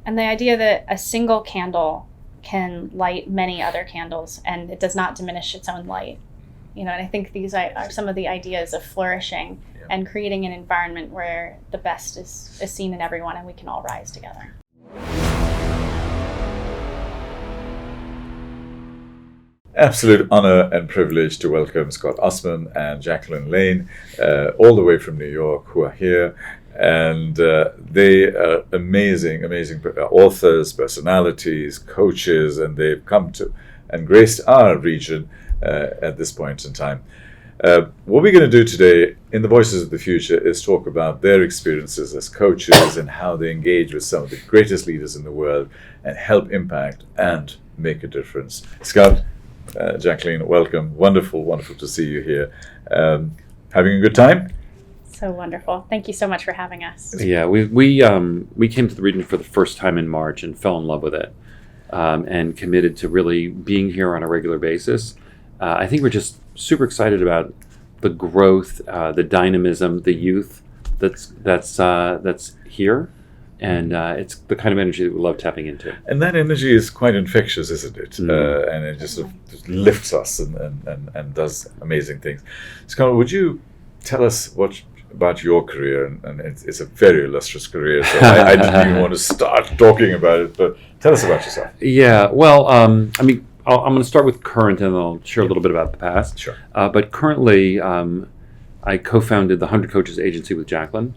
And the idea that a single candle can light many other candles and it does not diminish its own light. And I think these are some of the ideas of flourishing and creating an environment where the best is seen in everyone and we can all rise together. Absolute honor and privilege to welcome Scott Osman and Jacquelyn Lane, all the way from New York, who are here. And they are amazing authors, personalities, coaches, and they've come to and graced our region at this point in time. What we're going to do today in the Voices of the Future is talk about their experiences as coaches and how they engage with some of the greatest leaders in the world and help impact and make a difference. Scott, Jacquelyn, welcome. Wonderful to see you here. Having a good time? So wonderful. Thank you so much for having us. Yeah, we came to the region for the first time in March and fell in love with it, and committed to really being here on a regular basis. I think we're just super excited about the growth, the dynamism, the youth that's here. And it's the kind of energy that we love tapping into. And that energy is quite infectious, isn't it? Mm. And it just just lifts us and does amazing things. Scott, would you tell us about your career? And it's a very illustrious career, so I didn't even want to start talking about it, but tell us about yourself. Yeah, well, I'm going to start with current and then I'll share a little bit about the past. Sure. But currently, I co-founded the 100 Coaches Agency with Jacquelyn.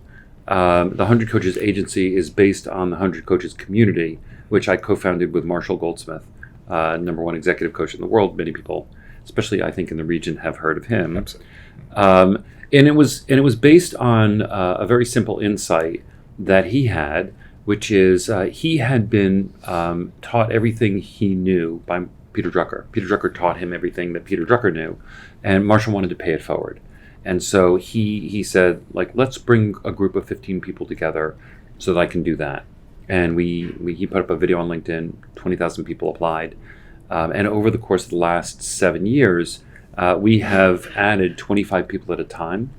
The 100 Coaches Agency is based on the 100 Coaches community, which I co-founded with Marshall Goldsmith, number one executive coach in the world. Many people, especially I think in the region, have heard of him. Absolutely. And it was based on a very simple insight that he had, which is he had been taught everything he knew by Peter Drucker. Peter Drucker taught him everything that Peter Drucker knew, and Marshall wanted to pay it forward. And so he said, let's bring a group of 15 people together so that I can do that. And he put up a video on LinkedIn, 20,000 people applied. And over the course of the last 7 years, we have added 25 people at a time.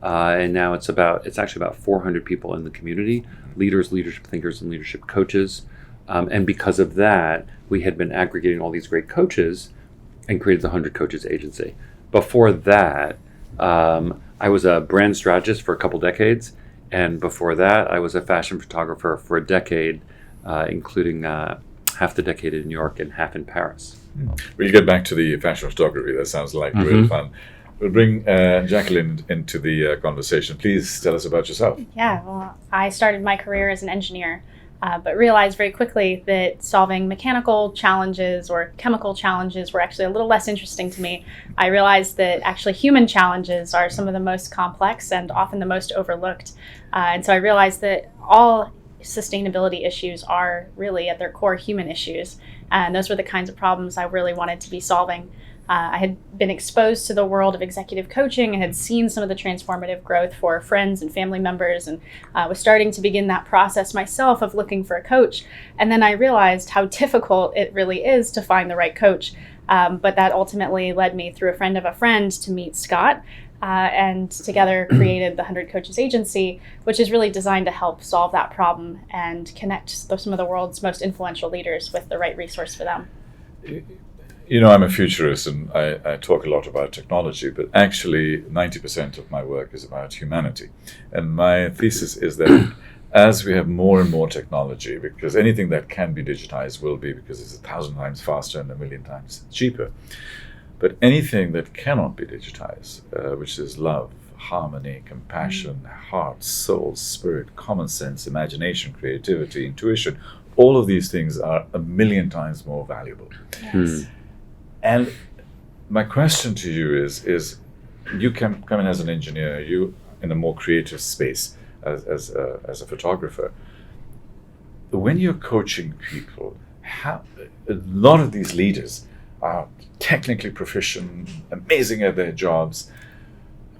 And now it's actually about 400 people in the community, leaders, leadership thinkers, and leadership coaches. And because of that, we had been aggregating all these great coaches and created the 100 Coaches Agency. Before that, I was a brand strategist for a couple decades, and before that, I was a fashion photographer for a decade, including half the decade in New York and half in Paris. We'll get back to the fashion photography. That sounds like really fun. We'll bring Jacquelyn into the conversation. Please tell us about yourself. Yeah, well, I started my career as an engineer, but realized very quickly that solving mechanical challenges or chemical challenges were actually a little less interesting to me. I realized that actually human challenges are some of the most complex and often the most overlooked. And so I realized that all sustainability issues are really at their core human issues. And those were the kinds of problems I really wanted to be solving. I had been exposed to the world of executive coaching and had seen some of the transformative growth for friends and family members, and was starting to begin that process myself of looking for a coach. And then I realized how difficult it really is to find the right coach. But that ultimately led me through a friend of a friend to meet Scott, and together created the 100 Coaches Agency, which is really designed to help solve that problem and connect some of the world's most influential leaders with the right resource for them. You know, I'm a futurist and I talk a lot about technology, but actually 90% of my work is about humanity. And my thesis is that as we have more and more technology, because anything that can be digitized will be, because it's 1,000 times faster and 1,000,000 times cheaper. But anything that cannot be digitized, which is love, harmony, compassion, heart, soul, spirit, common sense, imagination, creativity, intuition, all of these things are 1,000,000 times more valuable. Yes. And my question to you is you come in as an engineer, you in a more creative space as a photographer. When you're coaching people, a lot of these leaders are technically proficient, amazing at their jobs.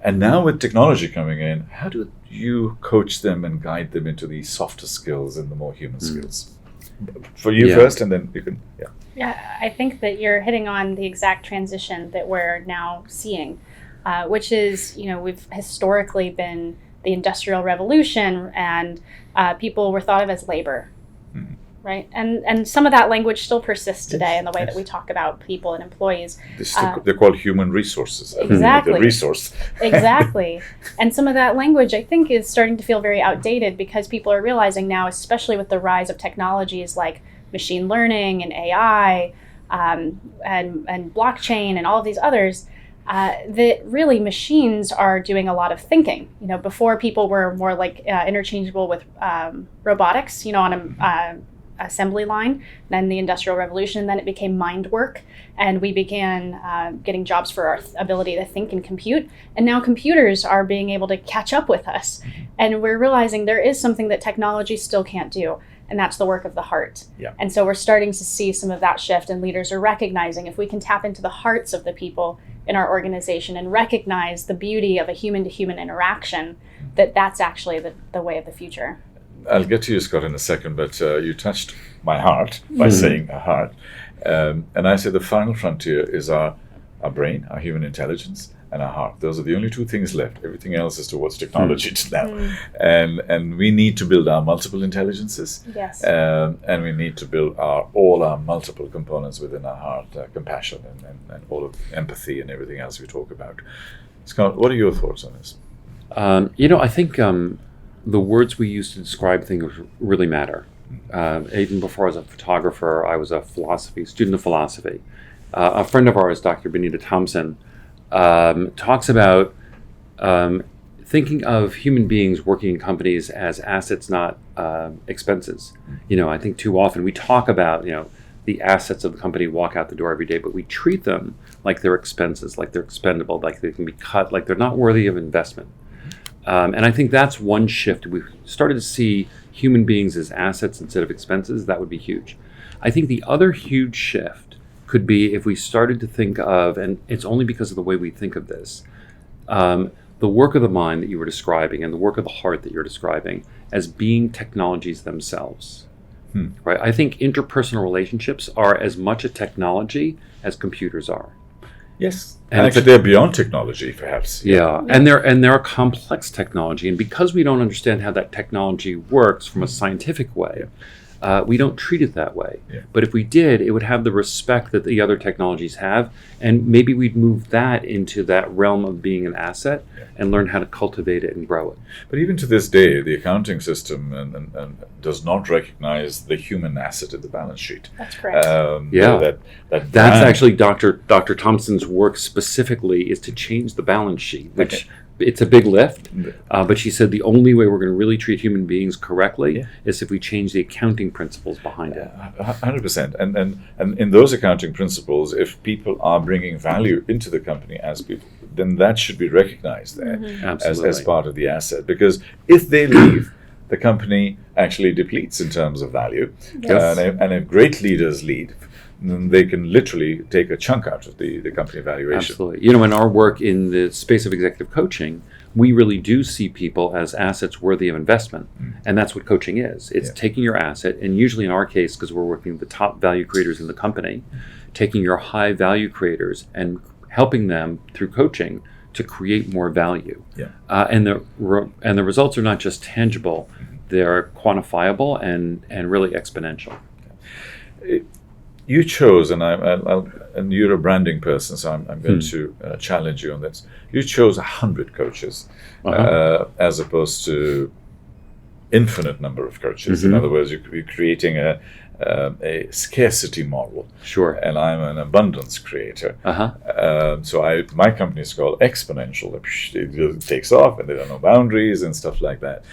And now with technology coming in, how do you coach them and guide them into the softer skills and the more human skills? For you first, and then you can, Yeah, I think that you're hitting on the exact transition that we're now seeing, which is, we've historically been the Industrial Revolution, and people were thought of as labor. Right. And some of that language still persists today Yes, in the way yes. that we talk about people and employees. They're called human resources. Exactly. The resource. Exactly. And some of that language, I think, is starting to feel very outdated because people are realizing now, especially with the rise of technologies like machine learning and AI and blockchain and all of these others, that really machines are doing a lot of thinking. Before people were more like interchangeable with robotics, on a assembly line, then the Industrial Revolution, and then it became mind work, and we began getting jobs for our ability to think and compute, and now computers are being able to catch up with us, and we're realizing there is something that technology still can't do, and that's the work of the heart. Yeah. And so we're starting to see some of that shift, and leaders are recognizing if we can tap into the hearts of the people in our organization and recognize the beauty of a human-to-human interaction, that's actually the way of the future. I'll get to you, Scott, in a second, but you touched my heart by saying a heart. And I say the final frontier is our brain, our human intelligence, and our heart. Those are the only two things left. Everything else is towards technology now. And we need to build our multiple intelligences. Yes. And we need to build all our multiple components within our heart, compassion and all of empathy and everything else we talk about. Scott, what are your thoughts on this? I think the words we use to describe things really matter. Even before I was a photographer, I was a student of philosophy. A friend of ours, Dr. Benita Thompson, talks about thinking of human beings working in companies as assets, not expenses. I think too often we talk about, the assets of the company walk out the door every day, but we treat them like they're expenses, like they're expendable, like they can be cut, like they're not worthy of investment. And I think that's one shift. We've started to see human beings as assets instead of expenses. That would be huge. I think the other huge shift could be if we started to think of, and it's only because of the way we think of this, the work of the mind that you were describing and the work of the heart that you're describing as being technologies themselves. Right? I think interpersonal relationships are as much a technology as computers are. Yes, and actually they're beyond technology, perhaps. Yeah. And they're a complex technology, and because we don't understand how that technology works from a scientific way, we don't treat it that way. Yeah. But if we did, it would have the respect that the other technologies have, and maybe we'd move that into that realm of being an asset and learn how to cultivate it and grow it. But even to this day, the accounting system and does not recognize the human asset in the balance sheet. That's correct. That's actually Dr. Thompson's work specifically is to change the balance sheet, which it's a big lift. But she said the only way we're going to really treat human beings correctly is if we change the accounting principles behind it. 100%. And in those accounting principles, if people are bringing value into the company as people, then that should be recognized there as part of the asset. Because if they leave, the company actually depletes in terms of value. Yes. And if great leaders lead, then they can literally take a chunk out of the company valuation. Absolutely. In our work in the space of executive coaching, we really do see people as assets worthy of investment. And that's what coaching is. It's taking your asset, and usually in our case, because we're working with the top value creators in the company, taking your high value creators and helping them through coaching to create more value. And the results are not just tangible, they're quantifiable and really exponential. You chose, and you're a branding person, so I'm going to challenge you on this. You chose 100 coaches as opposed to infinite number of coaches. In other words, you're creating a scarcity model. Sure. And I'm an abundance creator. So my company is called Exponential. It takes off, and there are no boundaries and stuff like that.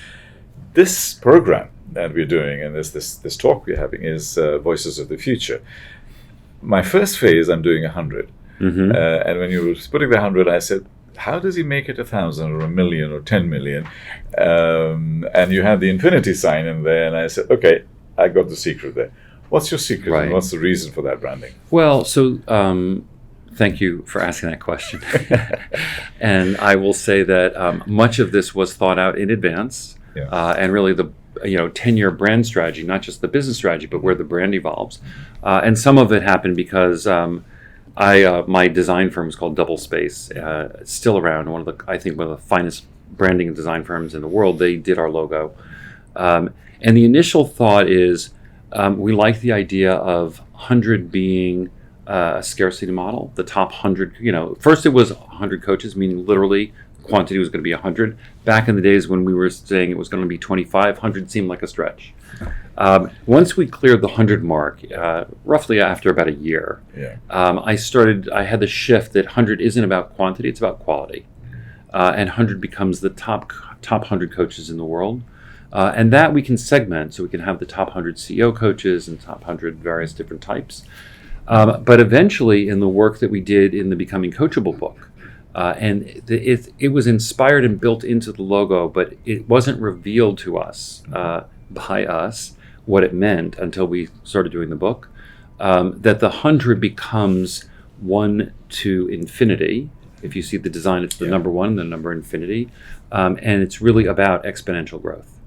This program that we're doing, and this talk we're having, is Voices of the Future. My first phase, I'm doing 100. And when you were putting the 100, I said, how does he make it 1,000 or 1,000,000 or 10 million? And you had the infinity sign in there, and I said, okay, I got the secret there. What's your secret, and what's the reason for that branding? Well, so thank you for asking that question. And I will say that much of this was thought out in advance, and really the 10-year brand strategy, not just the business strategy, but where the brand evolves. And some of it happened because my design firm is called Double Space. It's still around, one of the finest branding and design firms in the world. They did our logo. And the initial thought is, We like the idea of 100 being a scarcity model. The top 100, first it was 100 coaches, meaning literally quantity was going to be 100. Back in the days when we were saying it was going to be 25, 100 seemed like a stretch. Once we cleared the 100 mark, roughly after about a year, I had the shift that 100 isn't about quantity, it's about quality. And 100 becomes the top 100 coaches in the world. And that we can segment, so we can have the top 100 CEO coaches and top 100 various different types. But eventually, in the work that we did in the Becoming Coachable book, and it was inspired and built into the logo, but it wasn't revealed to us by us what it meant until we started doing the book, that the 100 becomes 1 to infinity. If you see the design, it's the number 1, the number infinity, and it's really about exponential growth.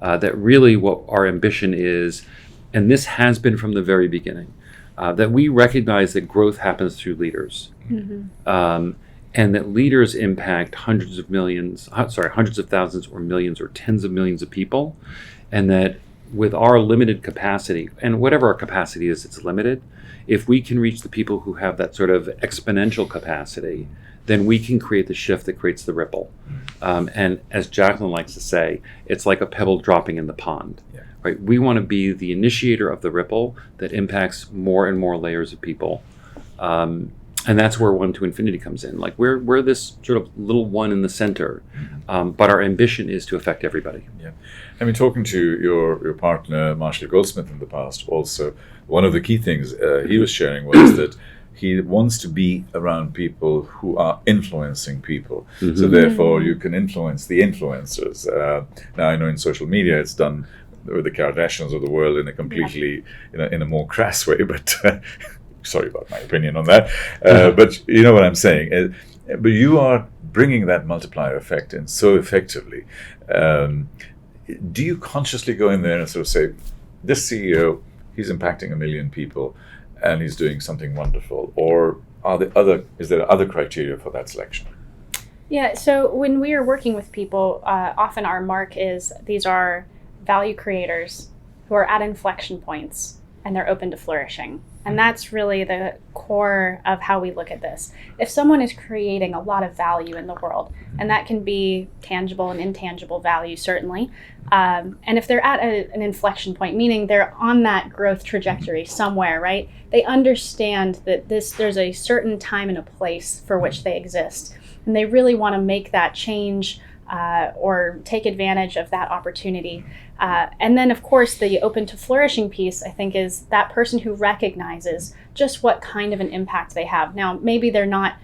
That really what our ambition is, and this has been from the very beginning, that we recognize that growth happens through leaders. Mm-hmm. And that leaders impact hundreds of thousands or millions or tens of millions of people, and that with our limited capacity, and whatever our capacity is, it's limited, if we can reach the people who have that sort of exponential capacity, then we can create the shift that creates the ripple. And as Jacquelyn likes to say, it's like a pebble dropping in the pond. Yeah. Right? We want to be the initiator of the ripple that impacts more and more layers of people. And that's where 1 to infinity comes in. Like we're this sort of little one in the center, but our ambition is to affect everybody. Yeah, I mean, talking to your partner Marshall Goldsmith in the past, also one of the key things he was sharing was that he wants to be around people who are influencing people. Mm-hmm. So therefore, you can influence the influencers. Now I know in social media it's done with the Kardashians of the world in a completely, in a more crass way, but. Sorry about my opinion on that, but you know what I'm saying. But you are bringing that multiplier effect in so effectively. Do you consciously go in there and sort of say, this CEO, he's impacting 1 million people and he's doing something wonderful? Or is there other criteria for that selection? Yeah, so when we are working with people, often our mark is these are value creators who are at inflection points and they're open to flourishing. And that's really the core of how we look at this. If someone is creating a lot of value in the world, and that can be tangible and intangible value, certainly, and if they're at an inflection point, meaning they're on that growth trajectory somewhere, right? They understand that there's a certain time and a place for which they exist, and they really want to make that change or take advantage of that opportunity. And then, of course, the open to flourishing piece, I think, is that person who recognizes just what kind of an impact they have. Now, maybe they're not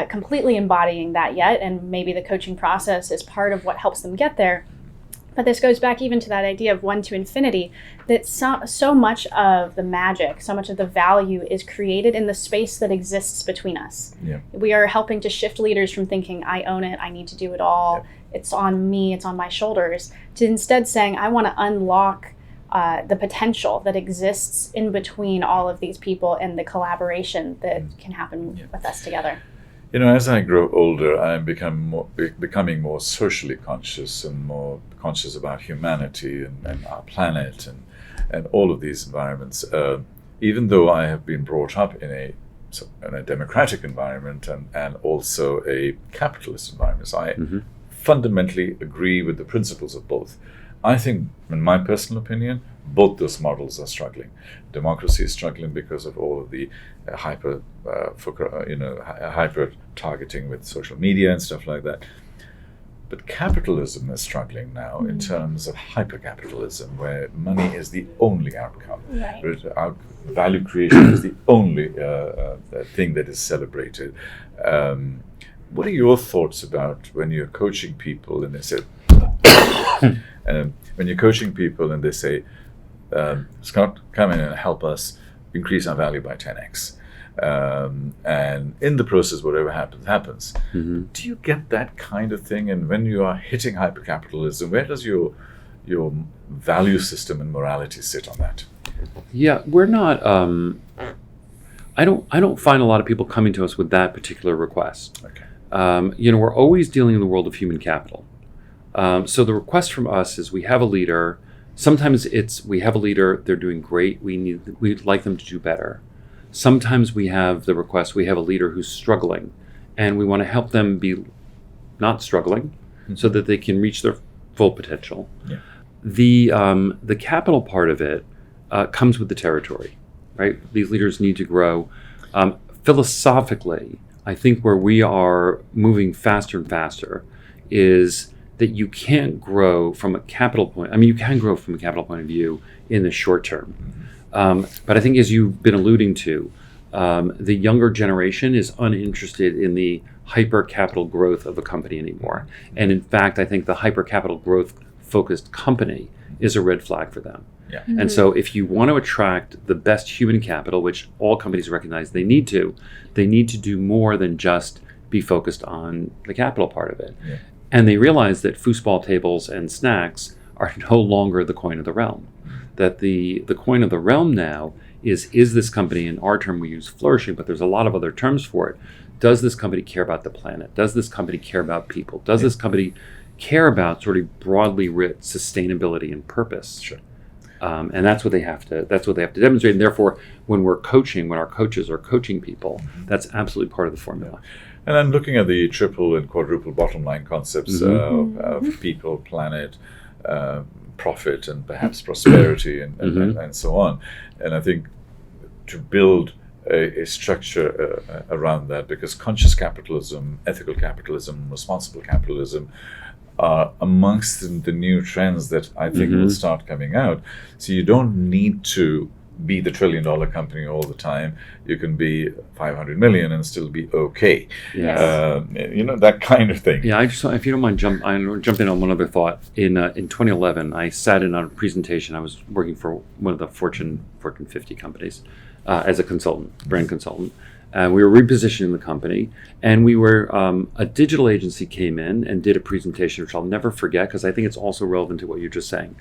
completely embodying that yet, and maybe the coaching process is part of what helps them get there. But this goes back even to that idea of 1 to infinity, that so much of the magic, so much of the value is created in the space that exists between us. Yeah. We are helping to shift leaders from thinking, I own it, I need to do it all, yeah. It's on me, it's on my shoulders, to instead saying, I want to unlock the potential that exists in between all of these people and the collaboration that can happen with us together. You know, as I grow older, I'm becoming more socially conscious and more conscious about humanity and our planet and all of these environments. Even though I have been brought up in a democratic environment and also a capitalist environment, so I fundamentally agree with the principles of both. I think, in my personal opinion, both those models are struggling. Democracy is struggling because of all of the hyper targeting with social media and stuff like that. But capitalism is struggling now in terms of hyper-capitalism, where money is the only outcome. Right. Value creation is the only thing that is celebrated. What are your thoughts about when you're coaching people and they say, when you're coaching people and they say, Scott, come in and help us increase our value by 10x. And in the process, whatever happens. Mm-hmm. Do you get that kind of thing? And when you are hitting hypercapitalism, where does your value system and morality sit on that? Yeah, we're not. I don't find a lot of people coming to us with that particular request. Okay. We're always dealing in the world of human capital. So the request from us is we have a leader Sometimes we have a leader, they're doing great, we'd like them to do better. Sometimes we have the request, we have a leader who's struggling, and we want to help them be not struggling so that they can reach their full potential. Yeah. The capital part of it comes with the territory, right? These leaders need to grow. Philosophically, I think where we are moving faster and faster is that you can't grow from a capital point. I mean, you can grow from a capital point of view in the short term. But I think, as you've been alluding to, the younger generation is uninterested in the hyper capital growth of a company anymore. And in fact, I think the hyper capital growth focused company is a red flag for them. Yeah. And so if you want to attract the best human capital, which all companies recognize they need to do more than just be focused on the capital part of it. Yeah. And they realize that foosball tables and snacks are no longer the coin of the realm. That the coin of the realm now is this company, in our term we use flourishing, but there's a lot of other terms for it. Does this company care about the planet? Does this company care about people? Does this company care about sort of broadly writ sustainability and purpose? Sure. And that's what they have to demonstrate. And therefore, when our coaches are coaching people, that's absolutely part of the formula. And I'm looking at the triple and quadruple bottom line concepts of people, planet, profit, and perhaps prosperity, and so on. And I think to build a structure around that, because conscious capitalism, ethical capitalism, responsible capitalism are amongst the new trends that I think will start coming out. So you don't need to be the $1 trillion company all the time. You can be 500 million and still be okay. Yes. That kind of thing. Yeah, I just, if you don't mind, jump in on one other thought. In 2011, I sat in on a presentation. I was working for one of the Fortune 50 companies as a consultant, brand consultant. We were repositioning the company, and we were a digital agency came in and did a presentation, which I'll never forget because I think it's also relevant to what you're just saying.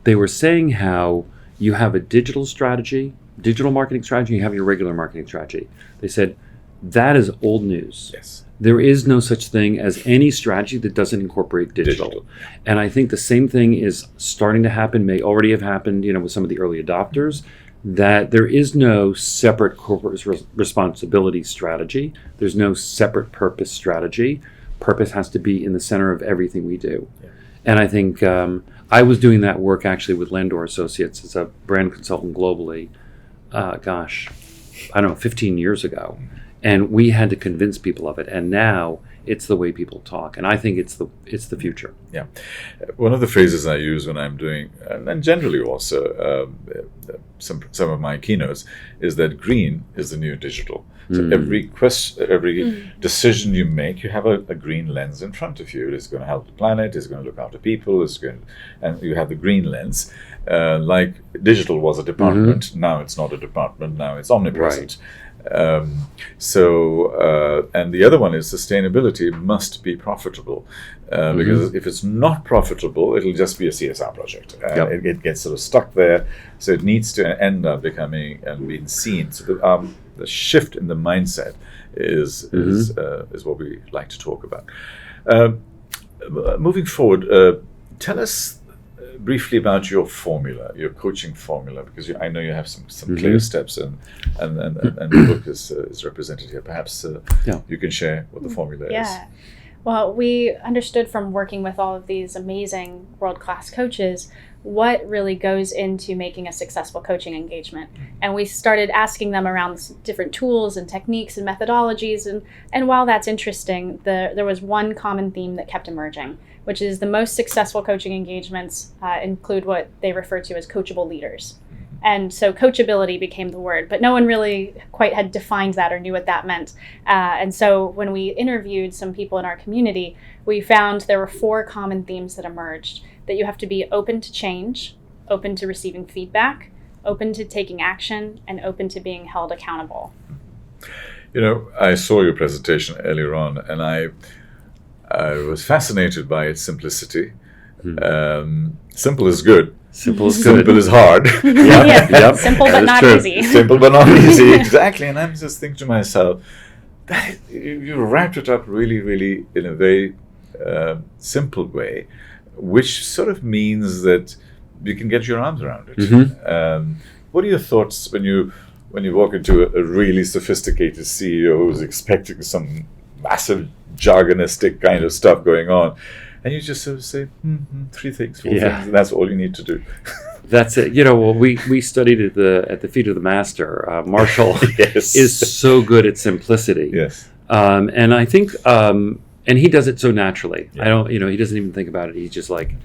They were saying how you have a digital strategy, digital marketing strategy, you have your regular marketing strategy. They said, that is old news. Yes. There is no such thing as any strategy that doesn't incorporate digital. And I think the same thing is starting to happen, may already have happened, with some of the early adopters, that there is no separate corporate responsibility strategy. There's no separate purpose strategy. Purpose has to be in the center of everything we do. Yeah. And I think I was doing that work actually with Landor Associates as a brand consultant globally, 15 years ago. And we had to convince people of it. And now it's the way people talk. And I think it's the future. Yeah. One of the phrases I use when I'm doing, and generally also some of my keynotes, is that green is the new digital. So every decision you make, you have a green lens in front of you. It's going to help the planet, it's going to look after people, and you have the green lens. Like digital was a department, now it's not a department, now it's omnipresent. Right. And the other one is sustainability must be profitable, because if it's not profitable, it'll just be a CSR project. It gets sort of stuck there, so it needs to end up becoming and being seen. So the shift in the mindset is what we like to talk about. Moving forward, tell us briefly about your formula, your coaching formula, because I know you have some clear steps, and the book is represented here. Perhaps you can share what the formula is. Yeah. Well, we understood from working with all of these amazing world-class coaches what really goes into making a successful coaching engagement. And we started asking them around different tools and techniques and methodologies. And while that's interesting, there was one common theme that kept emerging, which is the most successful coaching engagements include what they refer to as coachable leaders. And so coachability became the word, but no one really quite had defined that or knew what that meant. And so when we interviewed some people in our community, we found there were 4 common themes that emerged: that you have to be open to change, open to receiving feedback, open to taking action, and open to being held accountable. I saw your presentation earlier on, and I was fascinated by its simplicity. Simple is good. Simple is good. Simple is hard. Yep. Simple but not easy. Simple but not easy, exactly. And I'm just thinking to myself, you wrapped it up really, really in a very simple way, which sort of means that you can get your arms around it. Mhm. What are your thoughts when you walk into a really sophisticated CEO who's expecting some massive jargonistic kind of stuff going on, and you just sort of say 3 things, 4 Yeah. things, and that's all you need to do? That's it. Well, we studied at the feet of the master. Marshall Yes. is so good at simplicity. Yes. And I think, and he does it so naturally. Yeah. I don't, he doesn't even think about it. He's just like,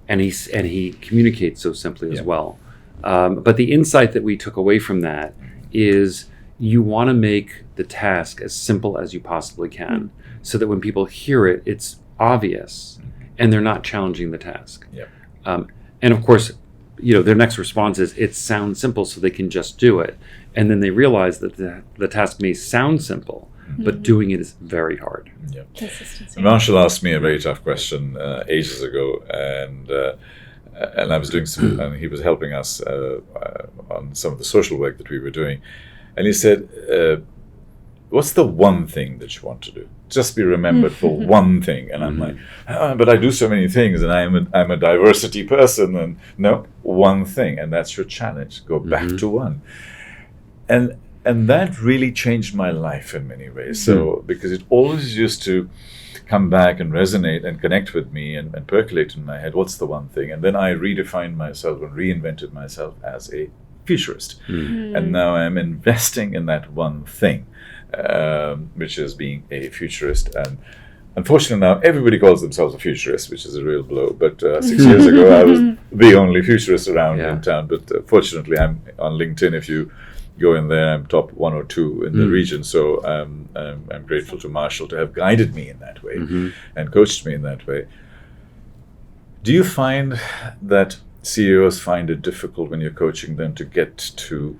and he communicates so simply as Yeah. well. But the insight that we took away from that is you want to make the task as simple as you possibly can, so that when people hear it, it's obvious, and they're not challenging the task. Yeah. And of course, their next response is, it sounds simple, so they can just do it. And then they realize that the task may sound simple, but doing it is very hard. Yeah. Consistency. Marshall asked me a very tough question ages ago, and I was doing some, and he was helping us on some of the social work that we were doing, and he said, "What's the one thing that you want to do? Just be remembered for one thing." And I'm like, "But I do so many things, and I'm a diversity person." And no, one thing, and that's your challenge. Go back to one, and that really changed my life in many ways. So because it always used to come back and resonate and connect with me and percolate in my head, what's the one thing? And then I redefined myself and reinvented myself as a futurist. And now I'm investing in that one thing, which is being a futurist. And unfortunately now everybody calls themselves a futurist, which is a real blow. But 6 years ago I was the only futurist around in town. But fortunately I'm on LinkedIn. If you go in there, I'm top 1 or 2 in the region. So I'm grateful to Marshall to have guided me in that way and coached me in that way. Do you find that CEOs find it difficult when you're coaching them to get to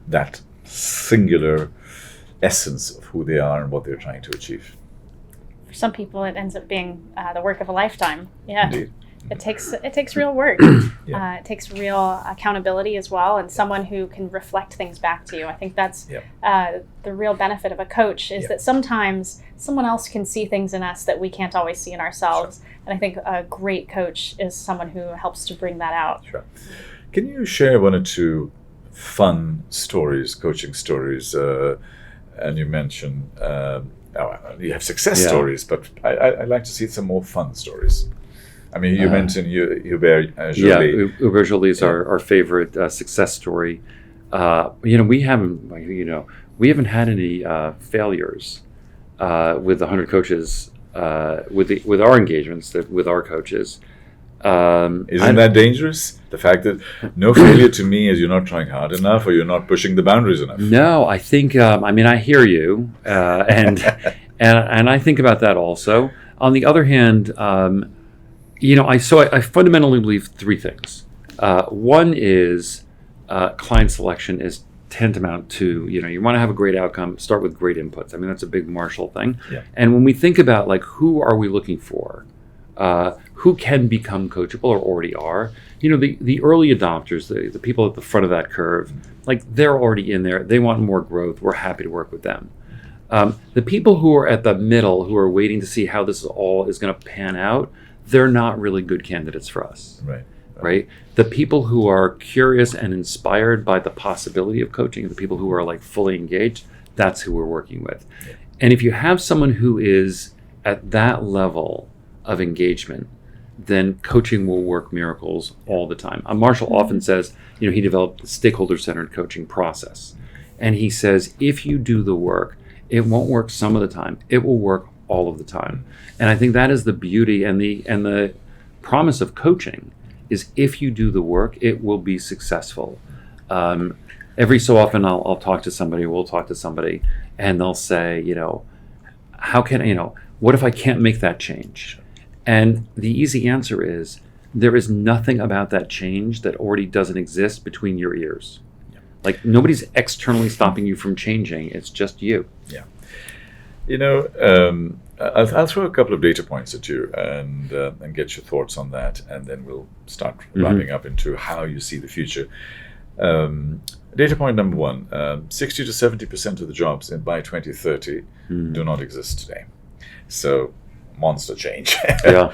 that singular essence of who they are and what they're trying to achieve? For some people, it ends up being the work of a lifetime. Yeah. Indeed. It takes real work. Yeah. It takes real accountability as well, and someone who can reflect things back to you. I think that's the real benefit of a coach, is that sometimes someone else can see things in us that we can't always see in ourselves. Sure. And I think a great coach is someone who helps to bring that out. Sure. Can you share 1 or 2 fun stories, coaching stories? And you mentioned you have success stories, but I'd like to see some more fun stories. I mean, you mentioned Hubert Joly. Yeah, Hubert Joly is our favorite success story. We haven't had any failures with the 100 coaches with our engagements with our coaches. Isn't that dangerous? The fact that no failure to me is you're not trying hard enough or you're not pushing the boundaries enough. No, I think. I hear you, and I think about that also. On the other hand, I fundamentally believe 3 things. One is client selection is tantamount to, you want to have a great outcome, start with great inputs. I mean, that's a big Marshall thing. Yeah. And when we think about who are we looking for, who can become coachable or already are, the early adopters, the people at the front of that curve, they're already in there. They want more growth. We're happy to work with them. The people who are at the middle, who are waiting to see how this all is going to pan out, they're not really good candidates for us. Right? The people who are curious and inspired by the possibility of coaching, the people who are fully engaged, that's who we're working with. Yeah. And if you have someone who is at that level of engagement, then coaching will work miracles all the time. Marshall often says, he developed the stakeholder-centered coaching process. And he says, if you do the work, it won't work some of the time. It will work all of the time. And I think that is the beauty and the promise of coaching, is if you do the work, it will be successful. Every so often we'll talk to somebody and they'll say, what if I can't make that change? And the easy answer is, there is nothing about that change that already doesn't exist between your ears. Yeah. Nobody's externally stopping you from changing. It's just you. Yeah. I'll throw a couple of data points at you and get your thoughts on that, and then we'll start wrapping up into how you see the future. Data point number 1, 60 to 70% of the jobs by 2030 do not exist today. So, monster change. Yeah.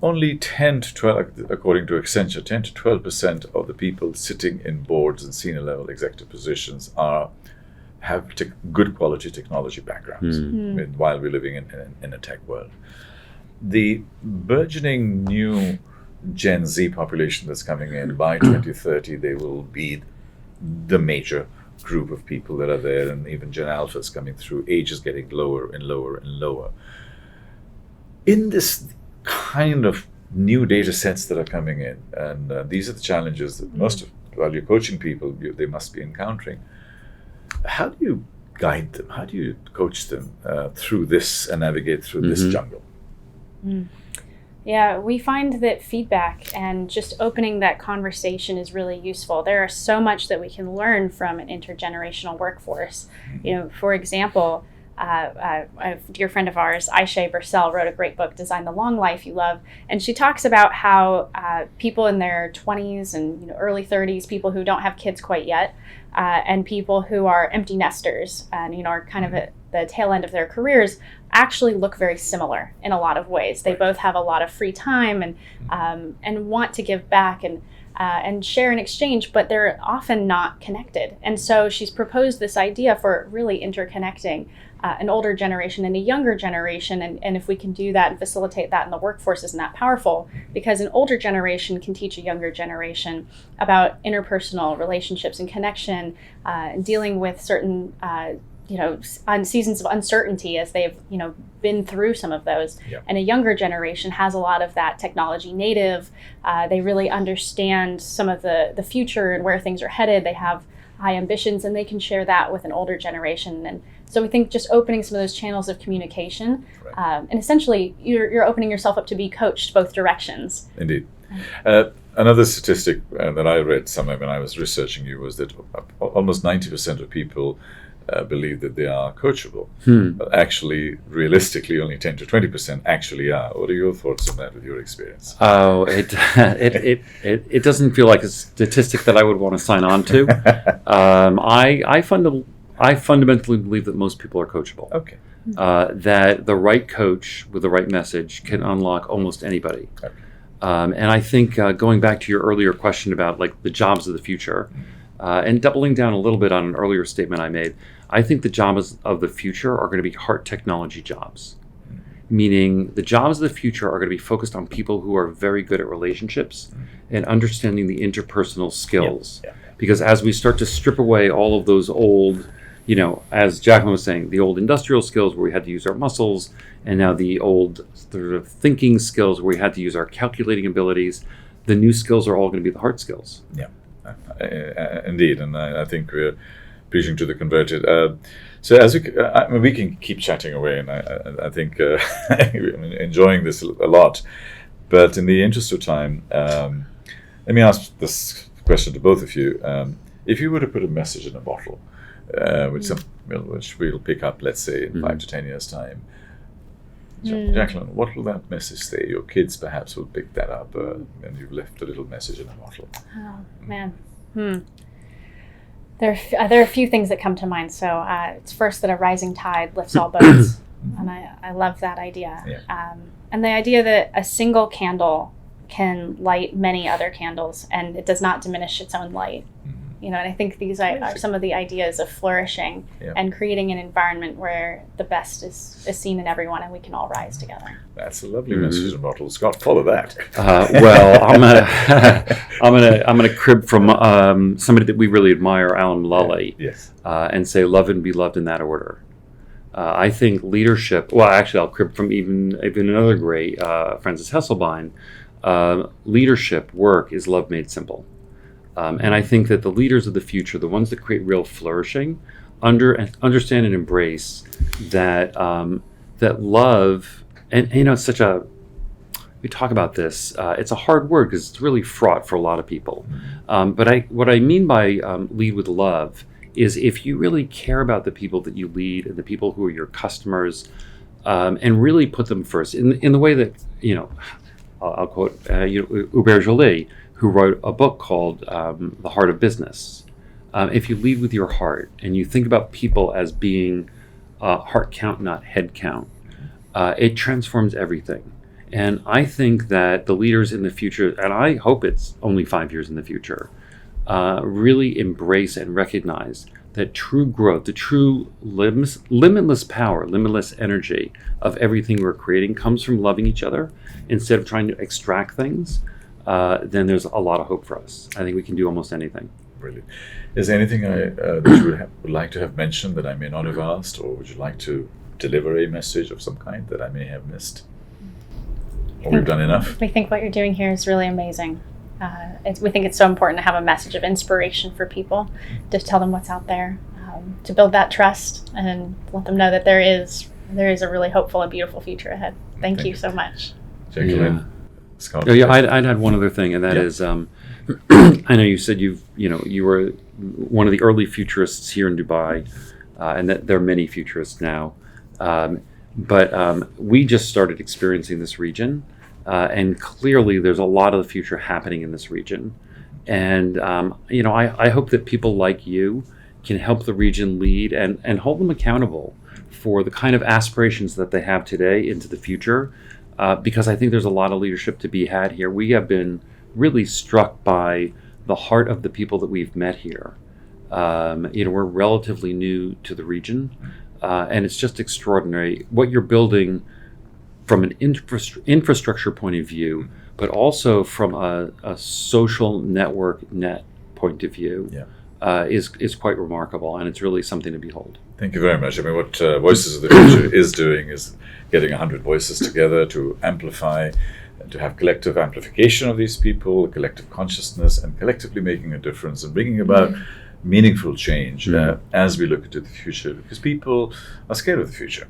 only 10 to 12, according to Accenture, 10 to 12% of the people sitting in boards and senior level executive positions have good quality technology backgrounds. I mean, while we're living in a tech world. The burgeoning new Gen Z population that's coming in, by 2030, they will be the major group of people that are there, and even Gen Alpha is coming through, age is getting lower and lower and lower. In this kind of new data sets that are coming in, and these are the challenges that most of, while you're coaching people, they must be encountering. How do you guide them? How do you coach them through this and navigate through this jungle? Yeah, we find that feedback and just opening that conversation is really useful. There are so much that we can learn from an intergenerational workforce. You know, for example, a dear friend of ours, Aisha Bursell, wrote a great book, Design the Long Life You Love, and she talks about how people in their 20s and early 30s, people who don't have kids quite yet, and people who are empty nesters and are kind of at the tail end of their careers, actually look very similar in a lot of ways. They both have a lot of free time and want to give back and share and exchange, but they're often not connected. And so she's proposed this idea for really interconnecting an older generation and a younger generation. And if we can do that and facilitate that in the workforce, isn't that powerful? Because an older generation can teach a younger generation about interpersonal relationships and connection, and dealing with certain on seasons of uncertainty as they've been through some of those. And a younger generation has a lot of that technology native. They really understand some of the future and where things are headed. They have high ambitions, and they can share that with an older generation. And so we think just opening some of those channels of communication, and essentially you're opening yourself up to be coached both directions. Indeed. Another statistic that I read somewhere when I was researching you was that almost 90% of people believe that they are coachable, but actually, realistically, only 10 to 20% actually are. What are your thoughts on that with your experience? Oh, it doesn't feel like a statistic that I would want to sign on to. I fundamentally believe that most people are coachable. Okay. That the right coach with the right message can unlock almost anybody. Okay. And I think going back to your earlier question about like the jobs of the future, and doubling down a little bit on an earlier statement I made, I think the jobs of the future are going to be heart technology jobs. Meaning the jobs of the future are going to be focused on people who are very good at relationships and understanding the interpersonal skills. Because as we start to strip away all of those old, as Jacquelyn was saying, the old industrial skills where we had to use our muscles, and now the old sort of thinking skills where we had to use our calculating abilities, the new skills are all going to be the hard skills. Yeah. Indeed, and I think we're preaching to the converted. So as we can keep chatting away, and I think I'm enjoying this a lot. But in the interest of time, let me ask this question to both of you: if you were to put a message in a bottle, which we'll pick up, let's say, in 5 to 10 years' time, Jacquelyn, what will that message say? Your kids perhaps will pick that up, and you've left a little message in a bottle. Oh, man. There are a few things that come to mind. So it's first that a rising tide lifts all boats, and I love that idea. Yeah. And the idea that a single candle can light many other candles, and it does not diminish its own light. And I think these are some of the ideas of flourishing and creating an environment where the best is seen in everyone, and we can all rise together. That's a lovely message in a bottle. Scott, follow that. Well, I'm gonna crib from somebody that we really admire, Alan Mulally, and say, love and be loved in that order. I think leadership. Well, actually, I'll crib from even another great Frances Hesselbein. Leadership work is love made simple. And I think that the leaders of the future, the ones that create real flourishing, understand and embrace that that love, and it's such a, we talk about this, it's a hard word because it's really fraught for a lot of people. But what I mean by lead with love is if you really care about the people that you lead and the people who are your customers, and really put them first in the way that, I'll quote Hubert Joly, who wrote a book called The Heart of Business. If you lead with your heart and you think about people as being heart count, not head count, it transforms everything. And I think that the leaders in the future, and I hope it's only 5 years in the future, really embrace and recognize that true growth, the true limitless power, limitless energy of everything we're creating comes from loving each other instead of trying to extract things. Then there's a lot of hope for us. I think we can do almost anything. Brilliant. Is there anything that you would like to have mentioned that I may not have asked, or would you like to deliver a message of some kind that I may have missed? Or we've done enough? We think what you're doing here is really amazing. We think it's so important to have a message of inspiration for people, to tell them what's out there, to build that trust and let them know that there is a really hopeful and beautiful future ahead. Thank you so much. Jacquelyn, Scott. Oh, yeah, I'd add one other thing, and that is, I know you said you were one of the early futurists here in Dubai, and that there are many futurists now. But we just started experiencing this region, and clearly there's a lot of the future happening in this region. And I hope that people like you can help the region lead and hold them accountable for the kind of aspirations that they have today into the future, because I think there's a lot of leadership to be had here. We have been really struck by the heart of the people that we've met here. We're relatively new to the region, and it's just extraordinary what you're building from an infrastructure point of view, but also from a social net point of view. Is quite remarkable, and it's really something to behold. Thank you very much. I mean, what Voices of the Future is doing is getting 100 voices together to amplify, to have collective amplification of these people, collective consciousness, and collectively making a difference and bringing about meaningful change as we look into the future, because people are scared of the future.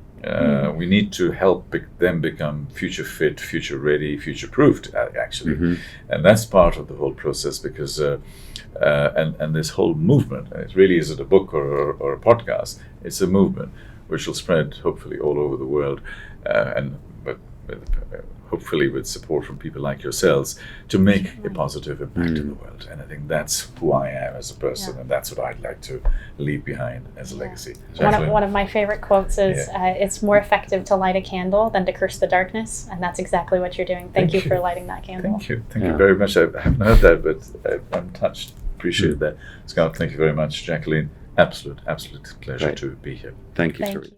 We need to help them become future fit, future ready, future proofed, actually. And that's part of the whole process, because and this whole movement, it really isn't a book or a podcast, it's a movement which will spread hopefully all over the world, but hopefully with support from people like yourselves, to make a positive impact in the world. And I think that's who I am as a person, and that's what I'd like to leave behind as a legacy. One of my favorite quotes is, it's more effective to light a candle than to curse the darkness, and that's exactly what you're doing. Thank you for lighting that candle. Thank you very much. I haven't heard that, but I'm touched. Appreciate that. Scott, thank you very much. Jacquelyn, absolute pleasure to be here. Thank you. Thank you.